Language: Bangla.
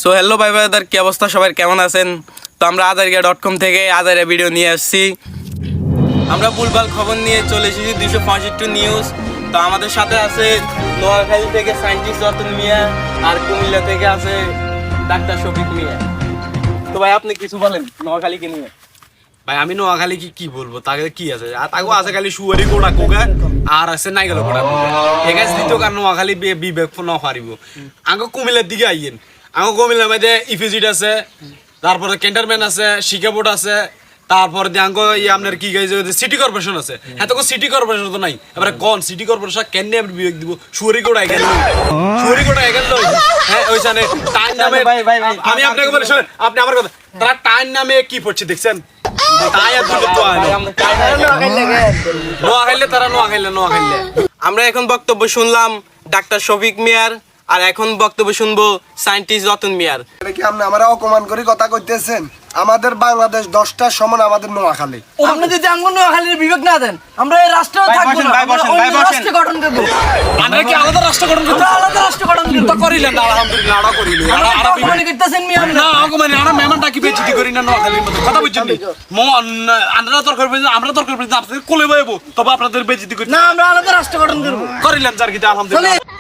সো হ্যালো ভাই ব্রাদার, কি অবস্থা সবার, কেমন আছেন? তো আমরা azaria.com থেকে আজারিয়া ভিডিও নিয়ে আসছি। আমরা ভুলভাল খবর নিয়ে চলে এসেছি 265 নিউজ। তো আমাদের সাথে আছে নোয়াখালী থেকে সায়েন্টিস্ট রতন মিয়া, আর কুমিল্লা থেকে আছে ডাক্তার শফিক মিয়া। তো ভাই আপনি কিছু বলেন নোয়াখালীকে নিয়ে। ভাই আমি নোয়াখালী কি বলবো, তাকে কি আছে আর তাকে আছে খালি সুয়ারি কোড়া কোগা আর আছে নাইগেল কোড়া কোগা এগাছ দিতো কারণ নোয়াখালী বিবেক ন পারিব। আগে কুমিল্লার দিকে আইয়েন, আগে কুমিল্লার মধ্যে ইফিজিট আছে, তারপরে ক্যান্টারম্যান আছে, শিকাবোর্ড আছে, তারপরে আঙ্গ আপনার কি গাইছে সিটি কর্পোরেশন আছে। হ্যাঁ তো সিটি কর্পোরেশন তো নাই, এবারে কোন সিটি কর্পোরেশন কেন বিবেক দিব? সুয়ারি কোড়া এগেল সুয়ারি কোড়া এগেল হ্যাঁ ওইখানে টাইম নামে। আমি আপনাকে বলি শুনেন, আপনি আমার কথা, তারা টাইম নামে কি পড়ছে দেখছেন? আমরা এখন বক্তব্য শুনলাম ডাক্তার শফিক মিয়ার, আর এখন বক্তব্য শুনবো সায়েন্টিস্ট রতন মিয়ার। এটা কি আপনি আমরা অপমান করে কথা কইতেছেন? আমাদের বাংলাদেশ 10টার সমান আমাদের নোয়াখালী। আপনি যদি আঙ্গুর নোয়াখালীর বিবেক না দেন, আমরা এই রাষ্ট্রেও থাকবো না। আমরা অন্য রাষ্ট্র গঠন করব। আমরা কি আলাদা রাষ্ট্র গঠন করব? আমরা আলাদা রাষ্ট্র গঠন করব। তো করিলেন না, আলহামদুলিল্লাহ আড়া করিলেন। আরা বিমানি করতেছেন মি আমরা। না আগমানে আমরা মেহমানটা কি বেচিতি করি না নোয়াখালীর মধ্যে কথা বুঝছেন নি? আমরা তরকারি বেচি, আমরা তরকারি বেচি, আপনাদের কোলে বইবো, তবে আপনাদের বেচিতি করি না, আমরা আলাদা রাষ্ট্র গঠন করব। করিলেন স্যার কি? আলহামদুলিল্লাহ।